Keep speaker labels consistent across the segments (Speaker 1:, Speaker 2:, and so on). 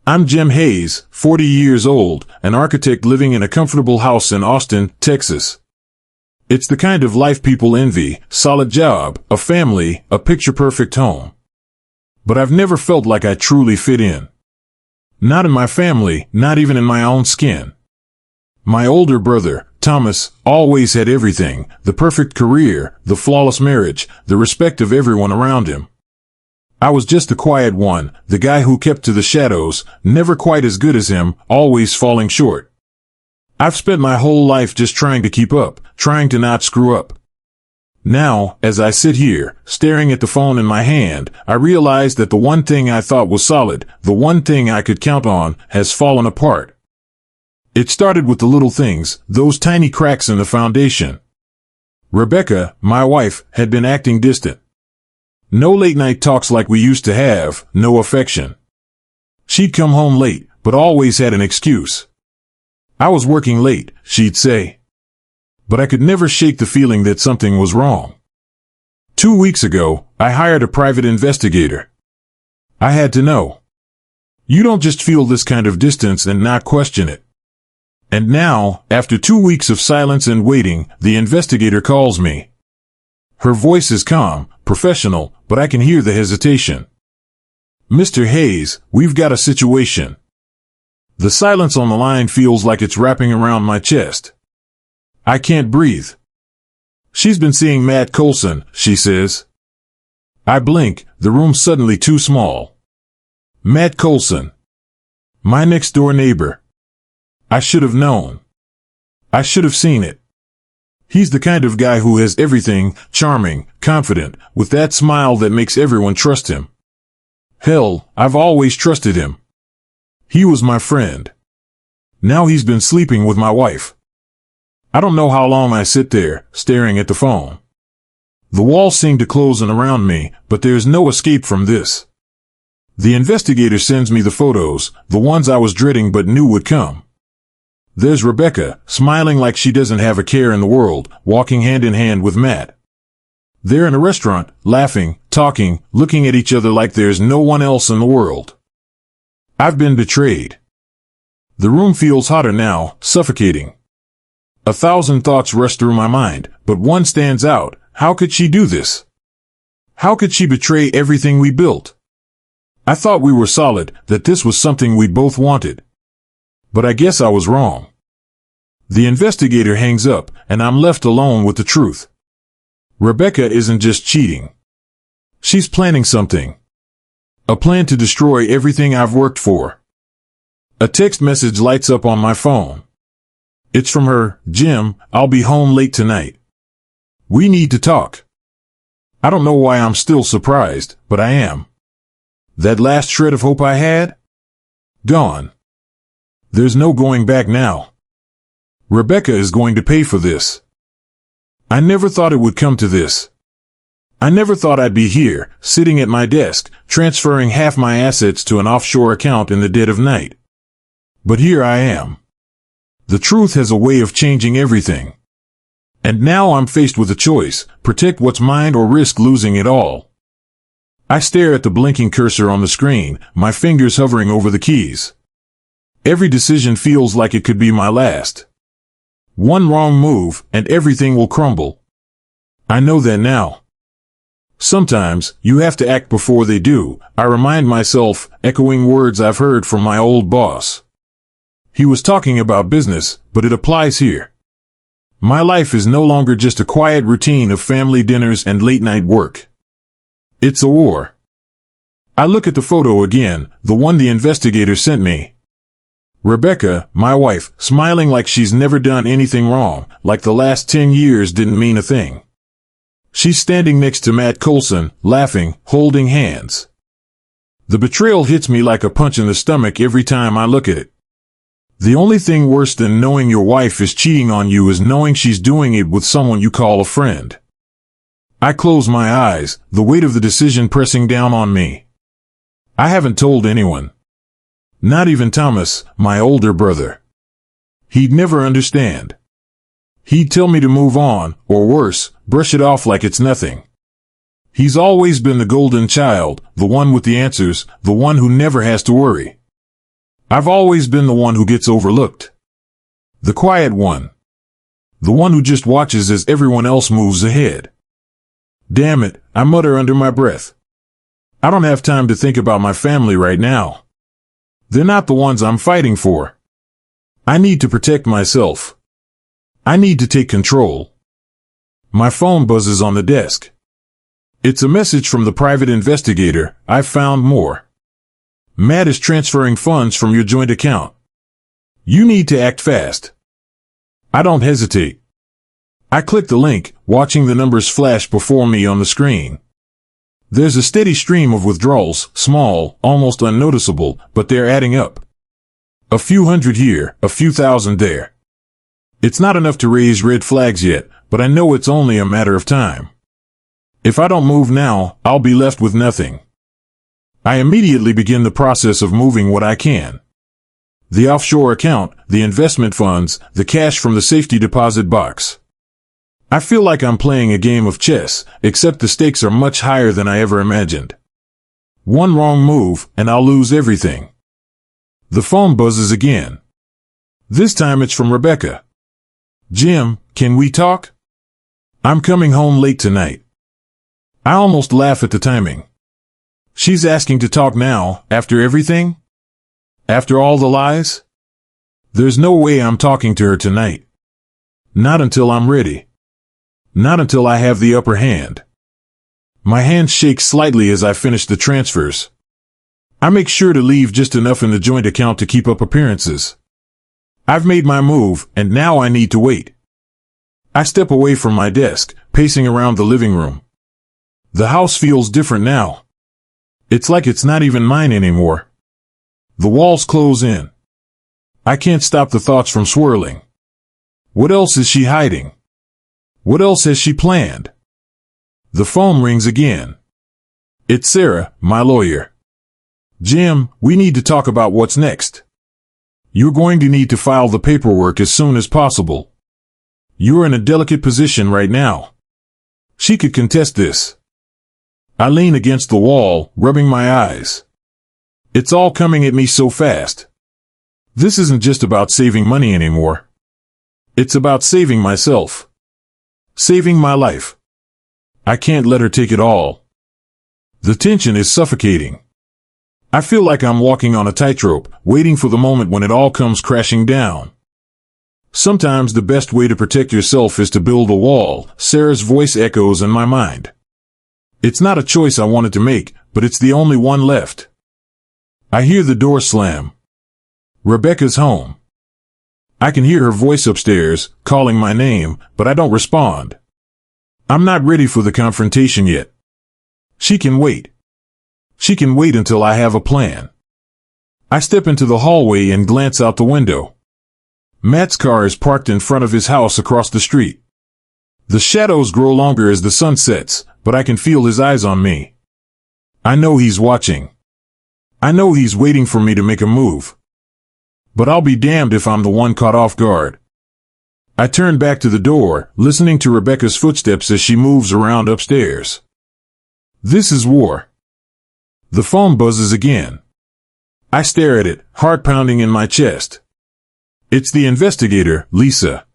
Speaker 1: I'm Jim Hayes, 40 years old, an architect living in a comfortable house in Austin, Texas. It's the kind of life people envy: solid job, a family, a picture-perfect home. But I've never felt like I truly fit in. Not in my family, not even in my own skin. My older brother, Thomas, always had everything: the perfect career, the flawless marriage, the respect of everyone around him. I was just the quiet one, the guy who kept to the shadows, never quite as good as him, always falling short. I've spent my whole life just trying to keep up, trying to not screw up. Now, as I sit here, staring at the phone in my hand, I realize that the one thing I thought was solid, the one thing I could count on, has fallen apart. It started with the little things, those tiny cracks in the foundation. Rebecca, my wife, had been acting distant. No late-night talks like we used to have, no affection. She'd come home late, but always had an excuse. I was working late, she'd say. But I could never shake the feeling that something was wrong. 2 weeks ago, I hired a private investigator. I had to know. You don't just feel this kind of distance and not question it. And now, after 2 weeks of silence and waiting, the investigator calls me. Her voice is calm, professional, but I can hear the hesitation. Mr. Hayes, we've got a situation. The silence on the line feels like it's wrapping around my chest. I can't breathe. She's been seeing Matt Coulson, she says. I blink, the room's suddenly too small. Matt Coulson. My next-door neighbor. I should have known. I should have seen it. He's the kind of guy who has everything: charming, confident, with that smile that makes everyone trust him. Hell, I've always trusted him. He was my friend. Now he's been sleeping with my wife. I don't know how long I sit there, staring at the phone. The walls seem to close in around me, but there's no escape from this. The investigator sends me the photos, the ones I was dreading but knew would come. There's Rebecca, smiling like she doesn't have a care in the world, walking hand in hand with Matt. They're in a restaurant, laughing, talking, looking at each other like there's no one else in the world. I've been betrayed. The room feels hotter now, suffocating. 1,000 thoughts rush through my mind, but one stands out: how could she do this? How could she betray everything we built? I thought we were solid, that this was something we both wanted. But I guess I was wrong. The investigator hangs up, and I'm left alone with the truth. Rebecca isn't just cheating. She's planning something. A plan to destroy everything I've worked for. A text message lights up on my phone. It's from her: Jim, I'll be home late tonight. We need to talk. I don't know why I'm still surprised, but I am. That last shred of hope I had? Gone. There's no going back now. Rebecca is going to pay for this. I never thought it would come to this. I never thought I'd be here, sitting at my desk, transferring half my assets to an offshore account in the dead of night. But here I am. The truth has a way of changing everything. And now I'm faced with a choice: protect what's mine or risk losing it all. I stare at the blinking cursor on the screen, my fingers hovering over the keys. Every decision feels like it could be my last. One wrong move, and everything will crumble. I know that now. Sometimes, you have to act before they do, I remind myself, echoing words I've heard from my old boss. He was talking about business, but it applies here. My life is no longer just a quiet routine of family dinners and late-night work. It's a war. I look at the photo again, the one the investigator sent me. Rebecca, my wife, smiling like she's never done anything wrong, like the last 10 years didn't mean a thing. She's standing next to Matt Coulson, laughing, holding hands. The betrayal hits me like a punch in the stomach every time I look at it. The only thing worse than knowing your wife is cheating on you is knowing she's doing it with someone you call a friend. I close my eyes, the weight of the decision pressing down on me. I haven't told anyone. Not even Thomas, my older brother. He'd never understand. He'd tell me to move on, or worse, brush it off like it's nothing. He's always been the golden child, the one with the answers, the one who never has to worry. I've always been the one who gets overlooked. The quiet one. The one who just watches as everyone else moves ahead. Damn it, I mutter under my breath. I don't have time to think about my family right now. They're not the ones I'm fighting for. I need to protect myself. I need to take control. My phone buzzes on the desk. It's a message from the private investigator. I've found more. Matt is transferring funds from your joint account. You need to act fast. I don't hesitate. I click the link, watching the numbers flash before me on the screen. There's a steady stream of withdrawals, small, almost unnoticeable, but they're adding up. A few hundred here, a few thousand there. It's not enough to raise red flags yet, but I know it's only a matter of time. If I don't move now, I'll be left with nothing. I immediately begin the process of moving what I can. The offshore account, the investment funds, the cash from the safety deposit box. I feel like I'm playing a game of chess, except the stakes are much higher than I ever imagined. One wrong move, and I'll lose everything. The phone buzzes again. This time it's from Rebecca. Jim, can we talk? I'm coming home late tonight. I almost laugh at the timing. She's asking to talk now, after everything? After all the lies? There's no way I'm talking to her tonight. Not until I'm ready. Not until I have the upper hand. My hands shake slightly as I finish the transfers. I make sure to leave just enough in the joint account to keep up appearances. I've made my move, and now I need to wait. I step away from my desk, pacing around the living room. The house feels different now. It's like it's not even mine anymore. The walls close in. I can't stop the thoughts from swirling. What else is she hiding? What else has she planned? The phone rings again. It's Sarah, my lawyer. Jim, we need to talk about what's next. You're going to need to file the paperwork as soon as possible. You're in a delicate position right now. She could contest this. I lean against the wall, rubbing my eyes. It's all coming at me so fast. This isn't just about saving money anymore. It's about saving myself. Saving my life. I can't let her take it all. The tension is suffocating. I feel like I'm walking on a tightrope, waiting for the moment when it all comes crashing down. Sometimes the best way to protect yourself is to build a wall, Sarah's voice echoes in my mind. It's not a choice I wanted to make, but it's the only one left. I hear the door slam. Rebecca's home. I can hear her voice upstairs, calling my name, but I don't respond. I'm not ready for the confrontation yet. She can wait. She can wait until I have a plan. I step into the hallway and glance out the window. Matt's car is parked in front of his house across the street. The shadows grow longer as the sun sets, but I can feel his eyes on me. I know he's watching. I know he's waiting for me to make a move. But I'll be damned if I'm the one caught off guard. I turn back to the door, listening to Rebecca's footsteps as she moves around upstairs. This is war. The phone buzzes again. I stare at it, heart pounding in my chest. It's the investigator, Lisa.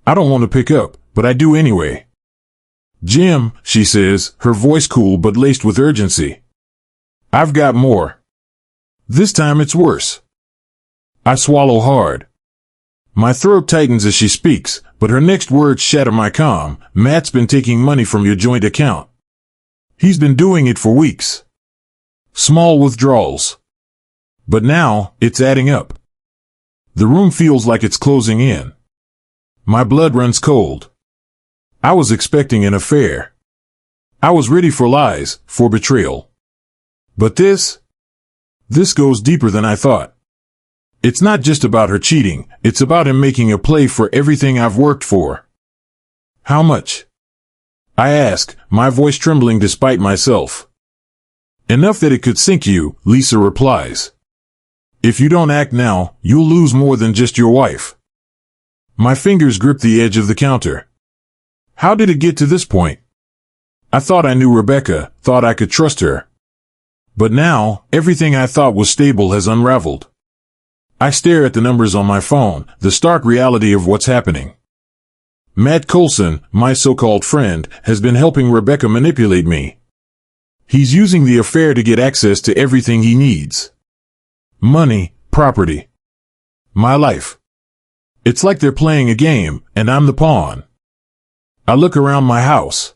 Speaker 1: I don't want to pick up, but I do anyway. Jim, she says, her voice cool but laced with urgency. I've got more. This time it's worse. I swallow hard. My throat tightens as she speaks, but her next words shatter my calm. Matt's been taking money from your joint account. He's been doing it for weeks. Small withdrawals. But now, it's adding up. The room feels like it's closing in. My blood runs cold. I was expecting an affair. I was ready for lies, for betrayal. But this goes deeper than I thought. It's not just about her cheating, it's about him making a play for everything I've worked for. How much? I ask, my voice trembling despite myself. Enough that it could sink you, Lisa replies. If you don't act now, you'll lose more than just your wife. My fingers grip the edge of the counter. How did it get to this point? I thought I knew Rebecca, thought I could trust her. But now, everything I thought was stable has unraveled. I stare at the numbers on my phone, the stark reality of what's happening. Matt Coulson, my so-called friend, has been helping Rebecca manipulate me. He's using the affair to get access to everything he needs. Money, property, my life. It's like they're playing a game, and I'm the pawn. I look around my house.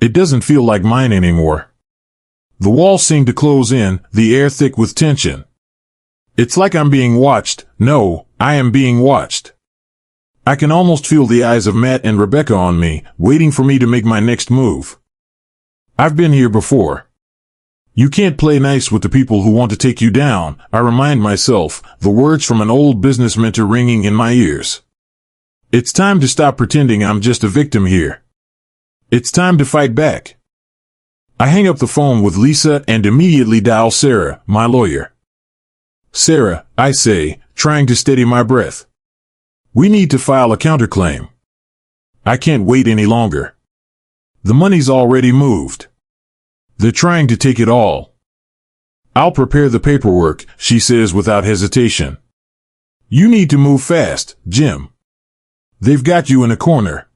Speaker 1: It doesn't feel like mine anymore. The walls seem to close in, the air thick with tension. It's like I'm being watched. No, I am being watched. I can almost feel the eyes of Matt and Rebecca on me, waiting for me to make my next move. I've been here before. You can't play nice with the people who want to take you down, I remind myself, the words from an old business mentor ringing in my ears. It's time to stop pretending I'm just a victim here. It's time to fight back. I hang up the phone with Lisa and immediately dial Sarah, my lawyer. Sarah, I say, trying to steady my breath. We need to file a counterclaim. I can't wait any longer. The money's already moved. They're trying to take it all. I'll prepare the paperwork, she says without hesitation. You need to move fast, Jim. They've got you in a corner.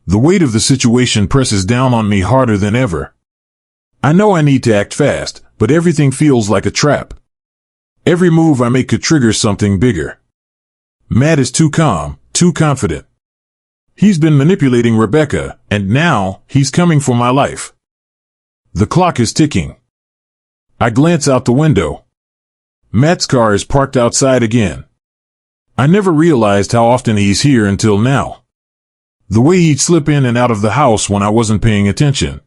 Speaker 1: The weight of the situation presses down on me harder than ever. I know I need to act fast, but everything feels like a trap. Every move I make could trigger something bigger. Matt is too calm, too confident. He's been manipulating Rebecca, and now he's coming for my life. The clock is ticking. I glance out the window. Matt's car is parked outside again. I never realized how often he's here until now. The way he'd slip in and out of the house when I wasn't paying attention.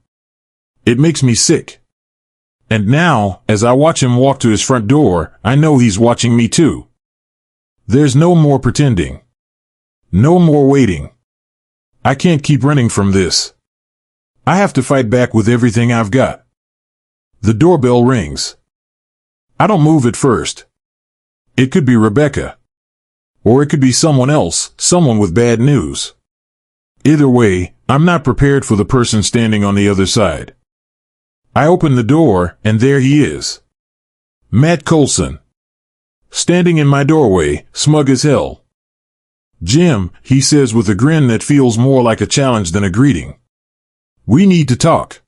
Speaker 1: It makes me sick. And now, as I watch him walk to his front door, I know he's watching me too. There's no more pretending. No more waiting. I can't keep running from this. I have to fight back with everything I've got. The doorbell rings. I don't move at first. It could be Rebecca. Or it could be someone else, someone with bad news. Either way, I'm not prepared for the person standing on the other side. I open the door, and there he is. Matt Coulson. Standing in my doorway, smug as hell. Jim, he says with a grin that feels more like a challenge than a greeting. We need to talk.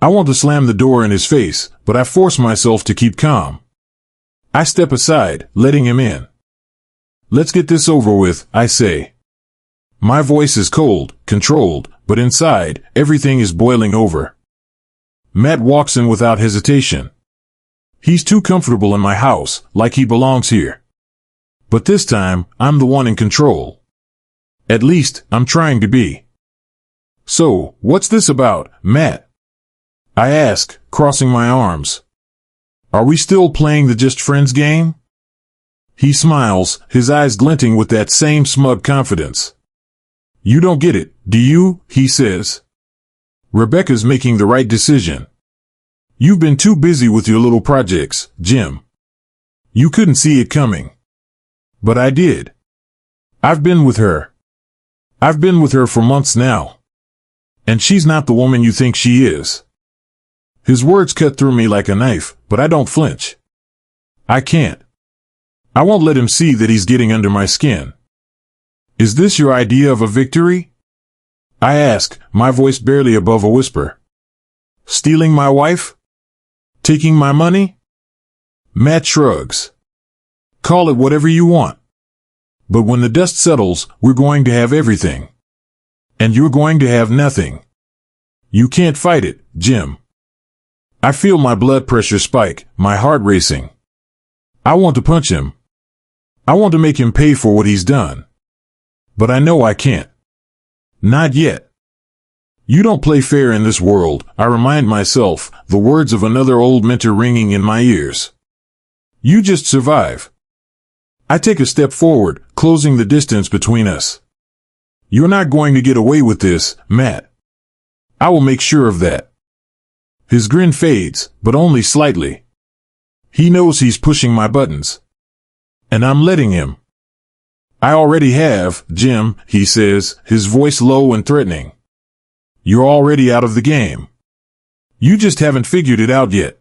Speaker 1: I want to slam the door in his face, but I force myself to keep calm. I step aside, letting him in. Let's get this over with, I say. My voice is cold, controlled, but inside, everything is boiling over. Matt walks in without hesitation. He's too comfortable in my house, like he belongs here. But this time, I'm the one in control. At least, I'm trying to be. So, what's this about, Matt? I ask, crossing my arms. Are we still playing the just friends game? He smiles, his eyes glinting with that same smug confidence. You don't get it, do you? He says. Rebecca's making the right decision. You've been too busy with your little projects, Jim. You couldn't see it coming. But I did. I've been with her. I've been with her for months now. And she's not the woman you think she is. His words cut through me like a knife, but I don't flinch. I can't. I won't let him see that he's getting under my skin. Is this your idea of a victory? I ask, my voice barely above a whisper. Stealing my wife? Taking my money? Matt shrugs. Call it whatever you want. But when the dust settles, we're going to have everything. And you're going to have nothing. You can't fight it, Jim. I feel my blood pressure spike, my heart racing. I want to punch him. I want to make him pay for what he's done. But I know I can't. Not yet. You don't play fair in this world, I remind myself, the words of another old mentor ringing in my ears. You just survive. I take a step forward, closing the distance between us. You're not going to get away with this, Matt. I will make sure of that. His grin fades, but only slightly. He knows he's pushing my buttons. And I'm letting him. I already have, Jim, he says, his voice low and threatening. You're already out of the game. You just haven't figured it out yet.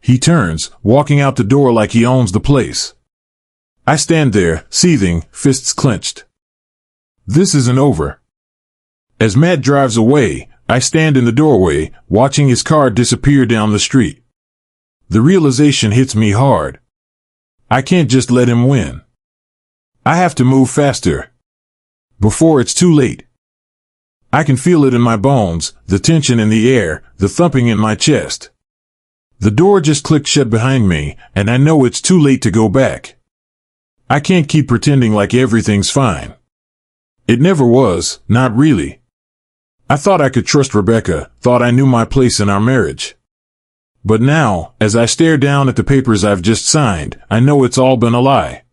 Speaker 1: He turns, walking out the door like he owns the place. I stand there, seething, fists clenched. This isn't over. As Matt drives away, I stand in the doorway, watching his car disappear down the street. The realization hits me hard. I can't just let him win. I have to move faster. Before it's too late. I can feel it in my bones, the tension in the air, the thumping in my chest. The door just clicked shut behind me, and I know it's too late to go back. I can't keep pretending like everything's fine. It never was, not really. I thought I could trust Rebecca, thought I knew my place in our marriage. But now, as I stare down at the papers I've just signed, I know it's all been a lie.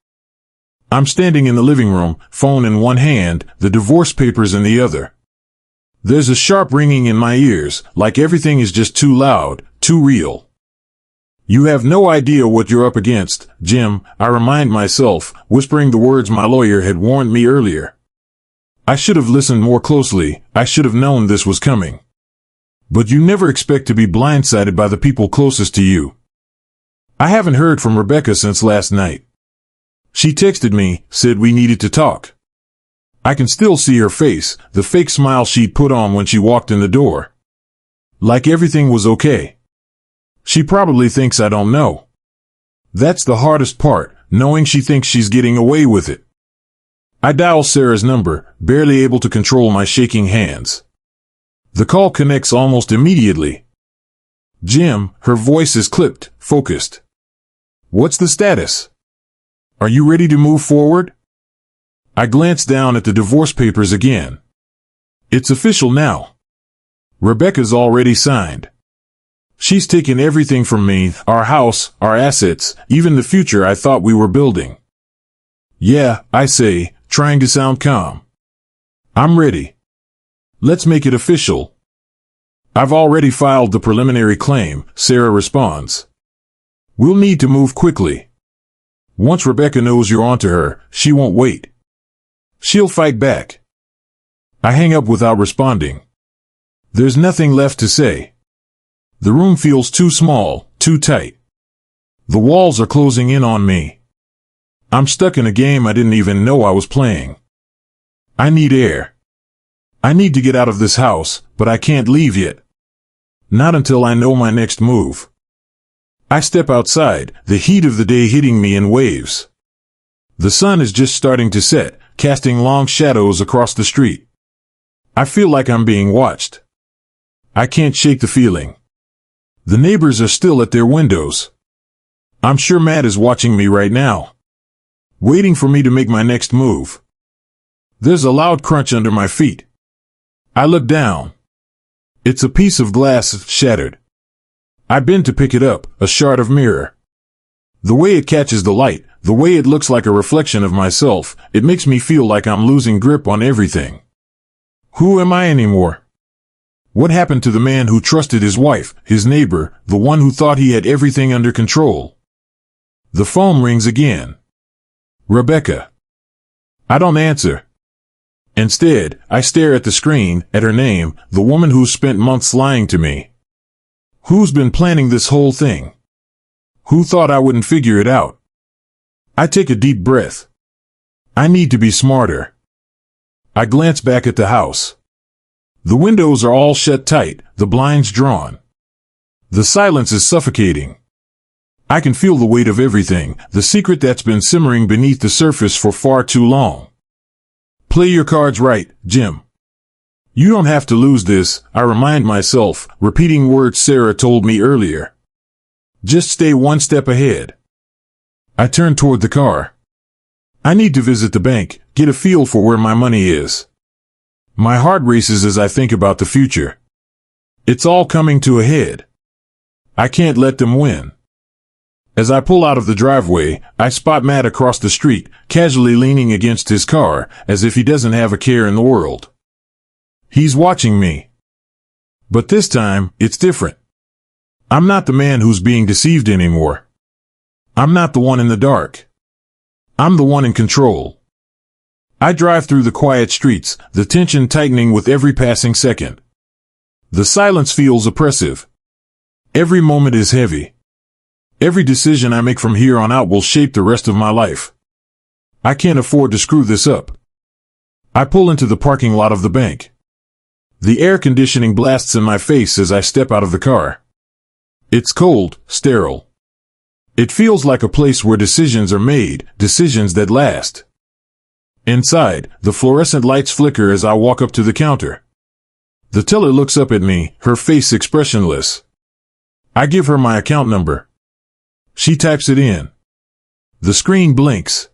Speaker 1: I'm standing in the living room, phone in one hand, the divorce papers in the other. There's a sharp ringing in my ears, like everything is just too loud, too real. You have no idea what you're up against, Jim, I remind myself, whispering the words my lawyer had warned me earlier. I should have listened more closely, I should have known this was coming. But you never expect to be blindsided by the people closest to you. I haven't heard from Rebecca since last night. She texted me, said we needed to talk. I can still see her face, the fake smile she'd put on when she walked in the door. Like everything was okay. She probably thinks I don't know. That's the hardest part, knowing she thinks she's getting away with it. I dial Sarah's number, barely able to control my shaking hands. The call connects almost immediately. Jim, her voice is clipped, focused. What's the status? Are you ready to move forward? I glance down at the divorce papers again. It's official now. Rebecca's already signed. She's taken everything from me, our house, our assets, even the future I thought we were building. Yeah, I say, trying to sound calm. I'm ready. Let's make it official. I've already filed the preliminary claim, Sarah responds. We'll need to move quickly. Once Rebecca knows you're onto her, she won't wait. She'll fight back. I hang up without responding. There's nothing left to say. The room feels too small, too tight. The walls are closing in on me. I'm stuck in a game I didn't even know I was playing. I need air. I need to get out of this house, but I can't leave yet. Not until I know my next move. I step outside, the heat of the day hitting me in waves. The sun is just starting to set, casting long shadows across the street. I feel like I'm being watched. I can't shake the feeling. The neighbors are still at their windows. I'm sure Matt is watching me right now, waiting for me to make my next move. There's a loud crunch under my feet. I look down. It's a piece of glass shattered. I bend to pick it up, a shard of mirror. The way it catches the light, the way it looks like a reflection of myself, it makes me feel like I'm losing grip on everything. Who am I anymore? What happened to the man who trusted his wife, his neighbor, the one who thought he had everything under control? The phone rings again. Rebecca. I don't answer. Instead, I stare at the screen, at her name, the woman who's spent months lying to me. Who's been planning this whole thing? Who thought I wouldn't figure it out? I take a deep breath. I need to be smarter. I glance back at the house. The windows are all shut tight, the blinds drawn. The silence is suffocating. I can feel the weight of everything, the secret that's been simmering beneath the surface for far too long. Play your cards right, Jim. You don't have to lose this, I remind myself, repeating words Sarah told me earlier. Just stay one step ahead. I turn toward the car. I need to visit the bank, get a feel for where my money is. My heart races as I think about the future. It's all coming to a head. I can't let them win. As I pull out of the driveway, I spot Matt across the street, casually leaning against his car, as if he doesn't have a care in the world. He's watching me. But this time, it's different. I'm not the man who's being deceived anymore. I'm not the one in the dark. I'm the one in control. I drive through the quiet streets, the tension tightening with every passing second. The silence feels oppressive. Every moment is heavy. Every decision I make from here on out will shape the rest of my life. I can't afford to screw this up. I pull into the parking lot of the bank. The air conditioning blasts in my face as I step out of the car. It's cold, sterile. It feels like a place where decisions are made, decisions that last. Inside, the fluorescent lights flicker as I walk up to the counter. The teller looks up at me, her face expressionless. I give her my account number. She types it in. The screen blinks.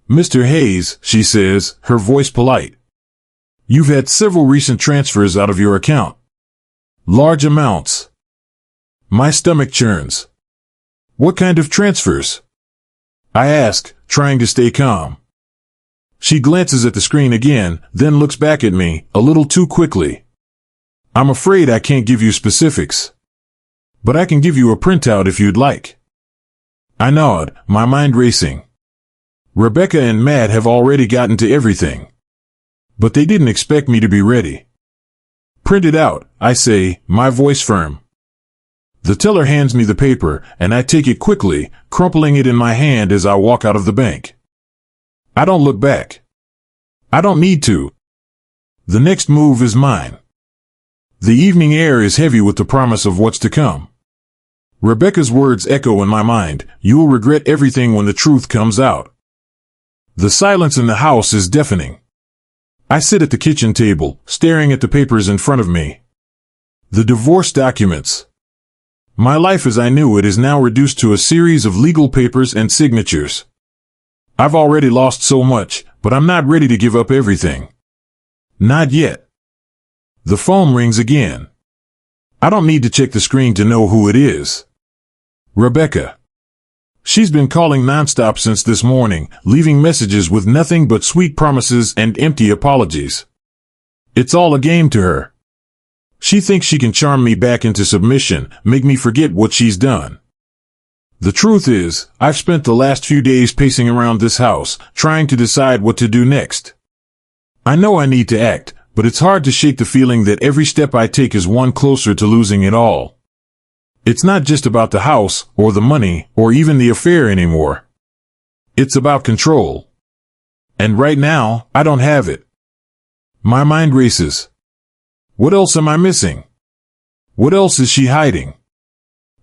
Speaker 1: "Mr. Hayes," she says, her voice polite. "You've had several recent transfers out of your account. Large amounts." My stomach churns. "What kind of transfers?" I ask, trying to stay calm. She glances at the screen again, then looks back at me, a little too quickly. "I'm afraid I can't give you specifics. But I can give you a printout if you'd like." I nod, my mind racing. Rebecca and Matt have already gotten to everything. But they didn't expect me to be ready. "Print it out," I say, my voice firm. The teller hands me the paper, and I take it quickly, crumpling it in my hand as I walk out of the bank. I don't look back. I don't need to. The next move is mine. The evening air is heavy with the promise of what's to come. Rebecca's words echo in my mind, "You'll regret everything when the truth comes out." The silence in the house is deafening. I sit at the kitchen table, staring at the papers in front of me. The divorce documents. My life as I knew it is now reduced to a series of legal papers and signatures. I've already lost so much, but I'm not ready to give up everything. Not yet. The phone rings again. I don't need to check the screen to know who it is. Rebecca. She's been calling nonstop since this morning, leaving messages with nothing but sweet promises and empty apologies. It's all a game to her. She thinks she can charm me back into submission, make me forget what she's done. The truth is, I've spent the last few days pacing around this house, trying to decide what to do next. I know I need to act, but it's hard to shake the feeling that every step I take is one closer to losing it all. It's not just about the house, or the money, or even the affair anymore. It's about control. And right now, I don't have it. My mind races. What else am I missing? What else is she hiding?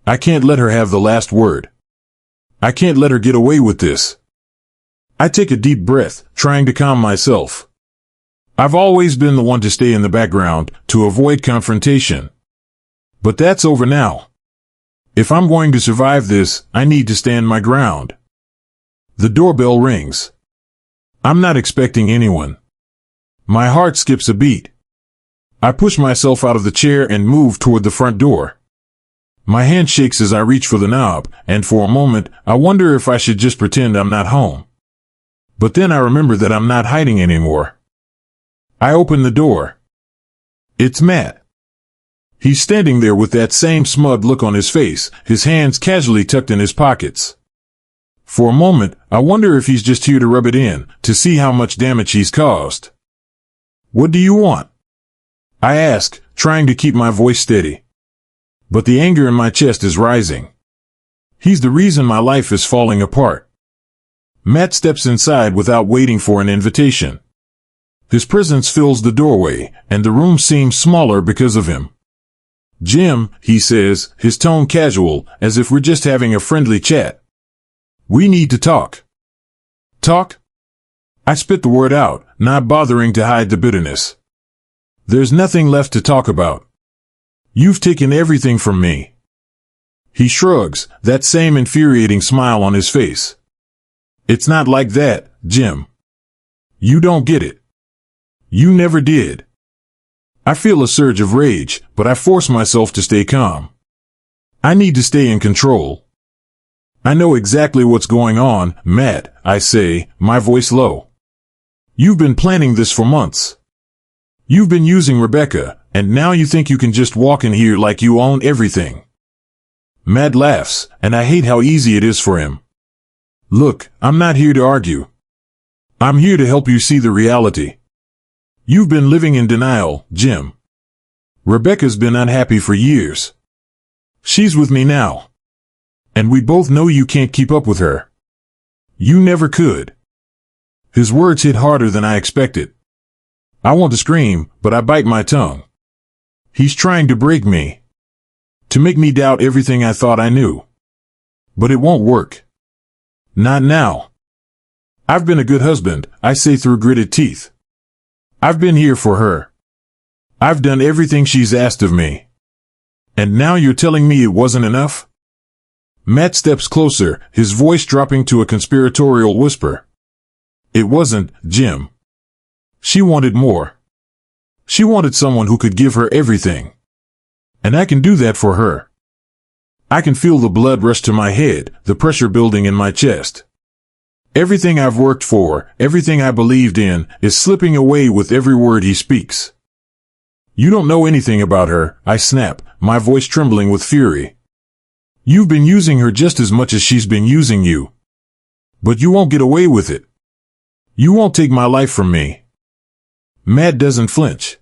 Speaker 1: I can't let her have the last word. I can't let her get away with this. I take a deep breath, trying to calm myself. I've always been the one to stay in the background, to avoid confrontation. But that's over now. If I'm going to survive this, I need to stand my ground. The doorbell rings. I'm not expecting anyone. My heart skips a beat. I push myself out of the chair and move toward the front door. My hand shakes as I reach for the knob, and for a moment, I wonder if I should just pretend I'm not home. But then I remember that I'm not hiding anymore. I open the door. It's Matt. He's standing there with that same smug look on his face, his hands casually tucked in his pockets. For a moment, I wonder if he's just here to rub it in, to see how much damage he's caused. "What do you want?" I ask, trying to keep my voice steady. But the anger in my chest is rising. He's the reason my life is falling apart. Matt steps inside without waiting for an invitation. His presence fills the doorway, and the room seems smaller because of him. "Jim," he says, his tone casual, as if we're just having a friendly chat. "We need to talk." "Talk?" I spit the word out, not bothering to hide the bitterness. "There's nothing left to talk about. You've taken everything from me." He shrugs, that same infuriating smile on his face. "It's not like that, Jim. You don't get it. You never did." I feel a surge of rage, but I force myself to stay calm. I need to stay in control. "I know exactly what's going on, Matt," I say, my voice low. "You've been planning this for months. You've been using Rebecca, and now you think you can just walk in here like you own everything." Matt laughs, and I hate how easy it is for him. "Look, I'm not here to argue. I'm here to help you see the reality. You've been living in denial, Jim. Rebecca's been unhappy for years. She's with me now. And we both know you can't keep up with her. You never could. His words hit harder than I expected. I want to scream, but I bite my tongue. He's trying to break me. To make me doubt everything I thought I knew. But it won't work. Not now. I've been a good husband, I say through gritted teeth. I've been here for her. I've done everything she's asked of me. And now you're telling me it wasn't enough? Matt steps closer, his voice dropping to a conspiratorial whisper. It wasn't, Jim. She wanted more. She wanted someone who could give her everything. And I can do that for her. I can feel the blood rush to my head, the pressure building in my chest. Everything I've worked for, everything I believed in, is slipping away with every word he speaks. You don't know anything about her, I snap, my voice trembling with fury. You've been using her just as much as she's been using you. But you won't get away with it. You won't take my life from me. Matt doesn't flinch.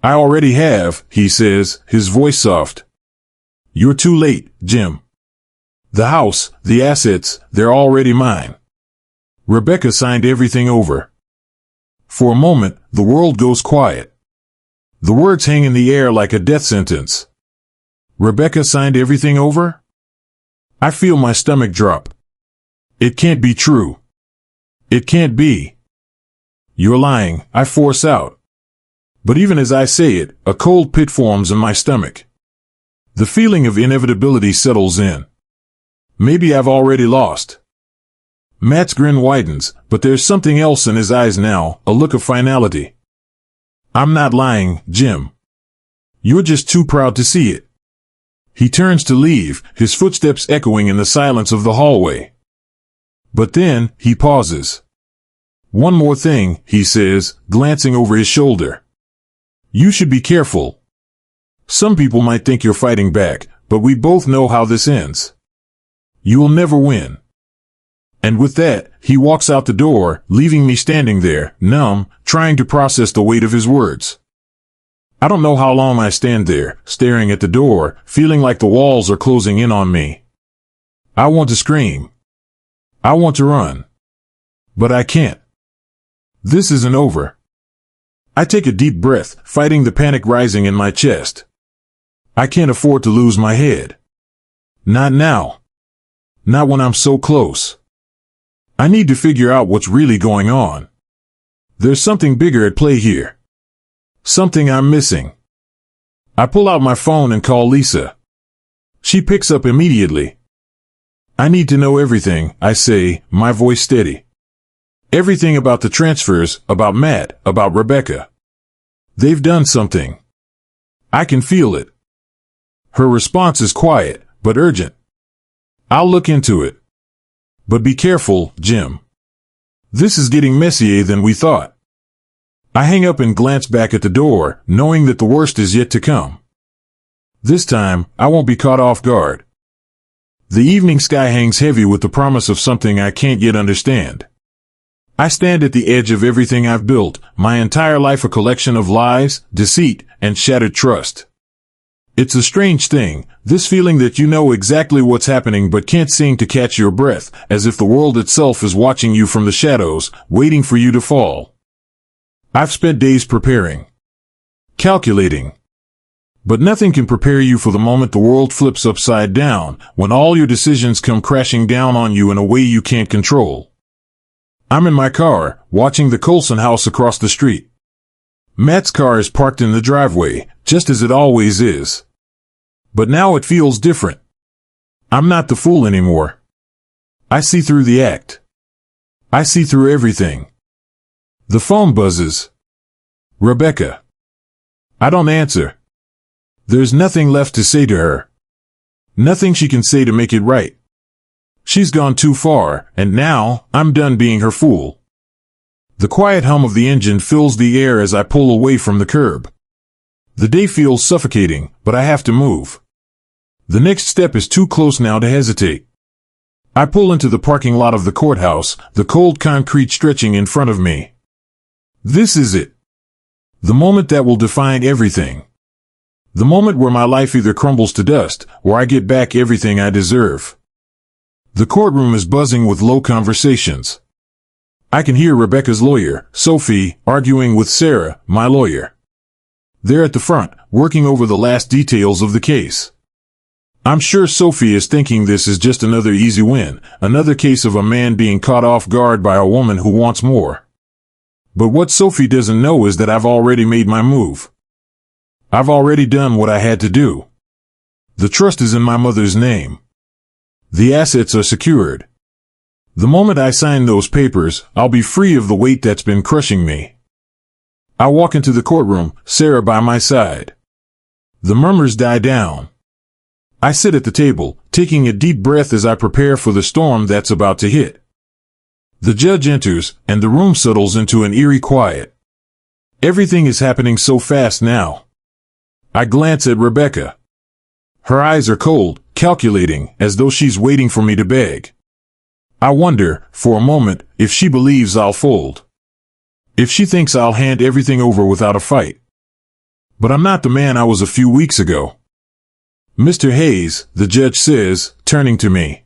Speaker 1: I already have, he says, his voice soft. You're too late, Jim. The house, the assets, they're already mine. Rebecca signed everything over. For a moment, the world goes quiet. The words hang in the air like a death sentence. Rebecca signed everything over? I feel my stomach drop. It can't be true. It can't be. You're lying, I force out. But even as I say it, a cold pit forms in my stomach. The feeling of inevitability settles in. Maybe I've already lost. Matt's grin widens, but there's something else in his eyes now, a look of finality. I'm not lying, Jim. You're just too proud to see it. He turns to leave, his footsteps echoing in the silence of the hallway. But then, he pauses. One more thing, he says, glancing over his shoulder. You should be careful. Some people might think you're fighting back, but we both know how this ends. You'll never win. And with that, he walks out the door, leaving me standing there, numb, trying to process the weight of his words. I don't know how long I stand there, staring at the door, feeling like the walls are closing in on me. I want to scream. I want to run. But I can't. This isn't over. I take a deep breath, fighting the panic rising in my chest. I can't afford to lose my head. Not now. Not when I'm so close. I need to figure out what's really going on. There's something bigger at play here. Something I'm missing. I pull out my phone and call Lisa. She picks up immediately. I need to know everything, I say, my voice steady. Everything about the transfers, about Matt, about Rebecca. They've done something. I can feel it. Her response is quiet, but urgent. I'll look into it. But be careful, Jim. This is getting messier than we thought. I hang up and glance back at the door, knowing that the worst is yet to come. This time, I won't be caught off guard. The evening sky hangs heavy with the promise of something I can't yet understand. I stand at the edge of everything I've built, my entire life a collection of lies, deceit, and shattered trust. It's a strange thing, this feeling that you know exactly what's happening but can't seem to catch your breath, as if the world itself is watching you from the shadows, waiting for you to fall. I've spent days preparing. Calculating. But nothing can prepare you for the moment the world flips upside down, when all your decisions come crashing down on you in a way you can't control. I'm in my car, watching the Colson house across the street. Matt's car is parked in the driveway, just as it always is. But now it feels different. I'm not the fool anymore. I see through the act. I see through everything. The phone buzzes. Rebecca. I don't answer. There's nothing left to say to her. Nothing she can say to make it right. She's gone too far, and now, I'm done being her fool. The quiet hum of the engine fills the air as I pull away from the curb. The day feels suffocating, but I have to move. The next step is too close now to hesitate. I pull into the parking lot of the courthouse, the cold concrete stretching in front of me. This is it. The moment that will define everything. The moment where my life either crumbles to dust, or I get back everything I deserve. The courtroom is buzzing with low conversations. I can hear Rebecca's lawyer, Sophie, arguing with Sarah, my lawyer. They're at the front, working over the last details of the case. I'm sure Sophie is thinking this is just another easy win, another case of a man being caught off guard by a woman who wants more. But what Sophie doesn't know is that I've already made my move. I've already done what I had to do. The trust is in my mother's name. The assets are secured. The moment I sign those papers, I'll be free of the weight that's been crushing me. I walk into the courtroom, Sarah by my side. The murmurs die down. I sit at the table, taking a deep breath as I prepare for the storm that's about to hit. The judge enters, and the room settles into an eerie quiet. Everything is happening so fast now. I glance at Rebecca. Her eyes are cold, calculating, as though she's waiting for me to beg. I wonder, for a moment, if she believes I'll fold. If she thinks I'll hand everything over without a fight. But I'm not the man I was a few weeks ago. Mr. Hayes, the judge says, turning to me.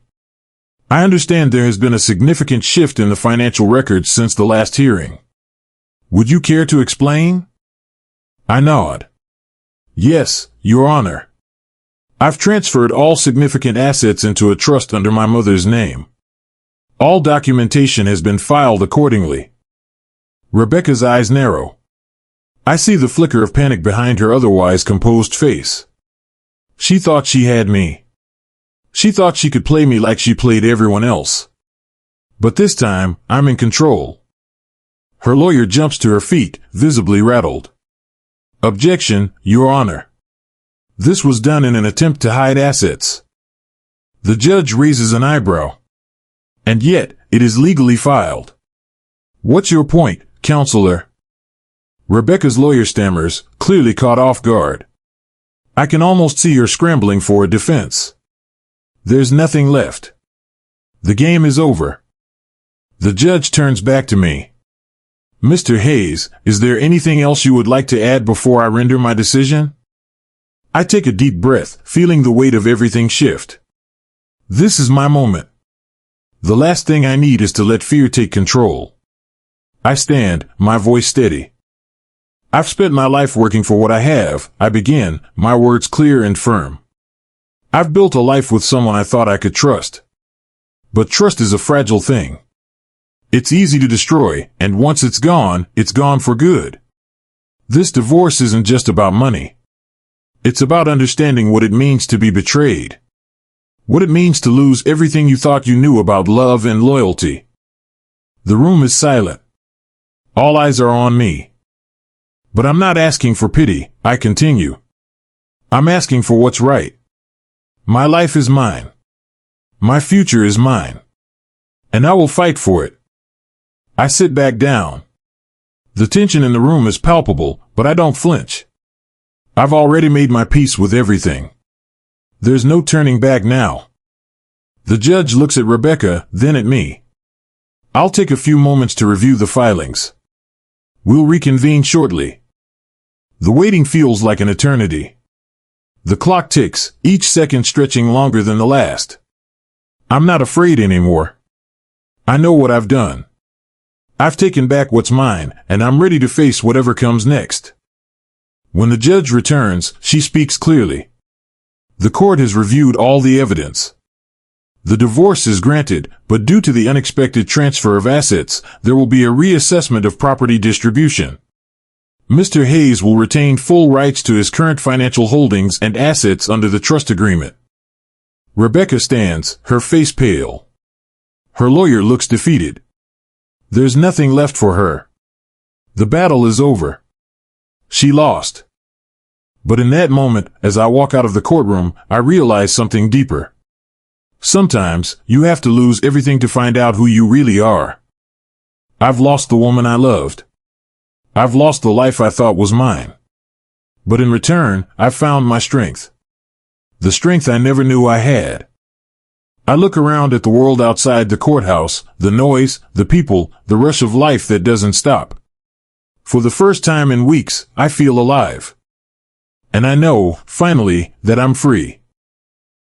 Speaker 1: I understand there has been a significant shift in the financial records since the last hearing. Would you care to explain? I nod. Yes, Your Honor. I've transferred all significant assets into a trust under my mother's name. All documentation has been filed accordingly. Rebecca's eyes narrow. I see the flicker of panic behind her otherwise composed face. She thought she had me. She thought she could play me like she played everyone else. But this time, I'm in control. Her lawyer jumps to her feet, visibly rattled. Objection, Your Honor. This was done in an attempt to hide assets. The judge raises an eyebrow. And yet, it is legally filed. What's your point, counselor? Rebecca's lawyer stammers, clearly caught off guard. I can almost see her scrambling for a defense. There's nothing left. The game is over. The judge turns back to me. Mr. Hayes, is there anything else you would like to add before I render my decision? I take a deep breath, feeling the weight of everything shift. This is my moment. The last thing I need is to let fear take control. I stand, my voice steady. I've spent my life working for what I have, I begin, my words clear and firm. I've built a life with someone I thought I could trust. But trust is a fragile thing. It's easy to destroy, and once it's gone for good. This divorce isn't just about money. It's about understanding what it means to be betrayed. What it means to lose everything you thought you knew about love and loyalty. The room is silent. All eyes are on me. But I'm not asking for pity, I continue. I'm asking for what's right. My life is mine. My future is mine. And I will fight for it. I sit back down. The tension in the room is palpable, but I don't flinch. I've already made my peace with everything. There's no turning back now. The judge looks at Rebecca, then at me. I'll take a few moments to review the filings. We'll reconvene shortly. The waiting feels like an eternity. The clock ticks, each second stretching longer than the last. I'm not afraid anymore. I know what I've done. I've taken back what's mine, and I'm ready to face whatever comes next. When the judge returns, she speaks clearly. The court has reviewed all the evidence. The divorce is granted, but due to the unexpected transfer of assets, there will be a reassessment of property distribution. Mr. Hayes will retain full rights to his current financial holdings and assets under the trust agreement. Rebecca stands, her face pale. Her lawyer looks defeated. There's nothing left for her. The battle is over. She lost. But in that moment, as I walk out of the courtroom, I realize something deeper. Sometimes, you have to lose everything to find out who you really are. I've lost the woman I loved. I've lost the life I thought was mine. But in return, I've found my strength. The strength I never knew I had. I look around at the world outside the courthouse, the noise, the people, the rush of life that doesn't stop. For the first time in weeks, I feel alive. and I know, finally, that I'm free.